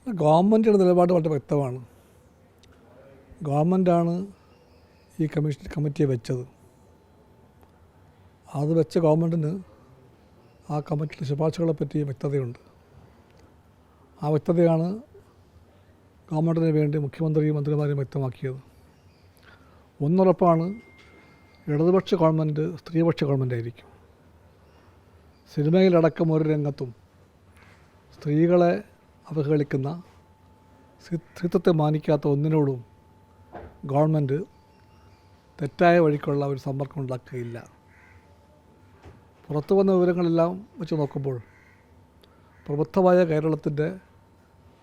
ഗവൺമെൻറ്റിൻ്റെ നിലപാട് വളരെ വ്യക്തമാണ്. ഗവൺമെൻറ്റാണ് ഈ കമ്മിറ്റിയെ വെച്ചത്. അത് വെച്ച ഗവൺമെൻറ്റിന് ആ കമ്മിറ്റിയുടെ ശുപാർശകളെ പറ്റി വ്യക്തതയുണ്ട്. ആ വ്യക്തതയാണ് ഗവൺമെൻറ്റിന് വേണ്ടി മുഖ്യമന്ത്രിയും മന്ത്രിമാരും വ്യക്തമാക്കിയത്. ഒന്നുറപ്പാണ്, ഇടതുപക്ഷ ഗവൺമെൻറ് സ്ത്രീപക്ഷ ഗവൺമെൻറ്റായിരിക്കും. സിനിമയിലടക്കം ഒരു രംഗത്തും സ്ത്രീകളെ അവഹേളിക്കുന്ന, സ്ത്രീത്വത്തെ മാനിക്കാത്ത ഒന്നിനോടും ഗവൺമെൻറ് തെറ്റായ വഴിക്കുള്ള ഒരു സമ്പർക്കം ഉണ്ടാക്കുകയില്ല. പുറത്തു വന്ന വിവരങ്ങളെല്ലാം വെച്ച് നോക്കുമ്പോൾ പ്രബുദ്ധമായ കേരളത്തിൻ്റെ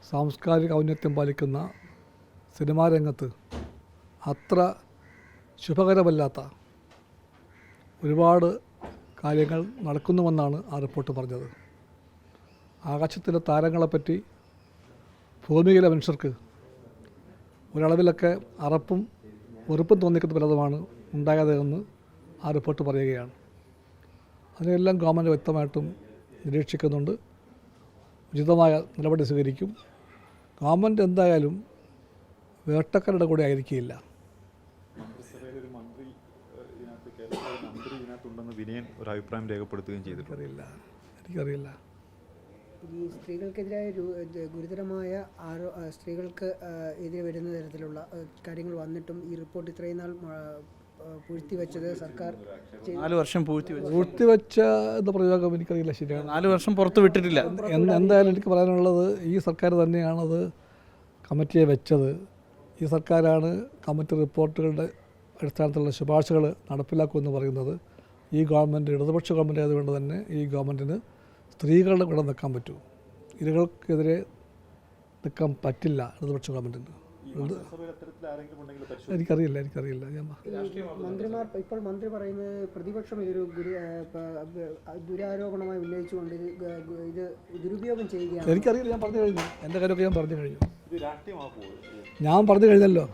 സാംസ്കാരിക ഔന്നത്യം പാലിക്കുന്ന സിനിമാ രംഗത്ത് അത്ര ശുഭകരമല്ലാത്ത ഒരുപാട് കാര്യങ്ങൾ നടക്കുന്നുവെന്നാണ് ആ റിപ്പോർട്ട് പറഞ്ഞത്. ആകാശത്തിലെ താരങ്ങളെപ്പറ്റി ഭൂമിയിലെ മനുഷ്യർക്ക് ഒരളവിലൊക്കെ അറപ്പും വെറുപ്പും തോന്നിക്കുന്ന പലതുമാണ് ഉണ്ടായതെന്ന് ആ റിപ്പോർട്ട് പറയുകയാണ്. അതിനെല്ലാം ഗവൺമെൻറ് വ്യക്തമായിട്ടും നിരീക്ഷിക്കുന്നുണ്ട്, ഉചിതമായ നടപടി സ്വീകരിക്കും. ഗവൺമെൻറ് എന്തായാലും വേട്ടക്കാരുടെ കൂടെ ആയിരിക്കില്ല. വിനയൻ ഒരു അഭിപ്രായം രേഖപ്പെടുത്തുകയും ചെയ്തു. എനിക്കറിയില്ല. ഈ സ്ത്രീകൾക്കെതിരായ ഗുരുതരമായ സ്ത്രീകൾക്ക് എതിരെ വരുന്ന തരത്തിലുള്ള കാര്യങ്ങൾ വന്നിട്ടും ഈ റിപ്പോർട്ട് ഇത്രയും നാൾ പൂഴ്ത്തിവെച്ചത് സർക്കാർ 4 വർഷം പൂഴ്ത്തിവെച്ച എന്ന പ്രയോഗം എനിക്കറിയില്ല. ശരിയാണ്, 4 വർഷം പുറത്ത് വിട്ടിട്ടില്ല. എന്തായാലും എനിക്ക് പറയാനുള്ളത്, ഈ സർക്കാർ തന്നെയാണത് കമ്മിറ്റിയെ വെച്ചത്. ഈ സർക്കാരാണ് കമ്മിറ്റി റിപ്പോർട്ടുകളുടെ അടിസ്ഥാനത്തിലുള്ള ശുപാർശകൾ നടപ്പിലാക്കുമെന്ന് പറയുന്നത്. ഈ ഗവൺമെൻറ് ഇടതുപക്ഷ ഗവൺമെൻറ് ആയതുകൊണ്ട് തന്നെ ഈ ഗവൺമെൻറ്റിന് സ്ത്രീകളുടെ കൂടെ നിൽക്കാൻ പറ്റൂ. ഇരകൾക്കെതിരെ നിൽക്കാൻ പറ്റില്ല ഇടതുപക്ഷ ഗവൺമെൻറ്റിന്. എനിക്കറിയില്ല. മന്ത്രിമാർ ഇപ്പോൾ മന്ത്രി പറയുന്നത് പ്രതിപക്ഷം ഇതൊരു ദുരാരോപണമായി ഉന്നയിച്ചുകൊണ്ട് ഇത് ദുരുപയോഗം ചെയ്യുകയാണ്. എനിക്കറിയില്ല, ഞാൻ പറഞ്ഞു കഴിഞ്ഞു. എൻ്റെ കാര്യമൊക്കെ ഞാൻ പറഞ്ഞു കഴിഞ്ഞു. ഞാൻ പറഞ്ഞു കഴിഞ്ഞല്ലോ.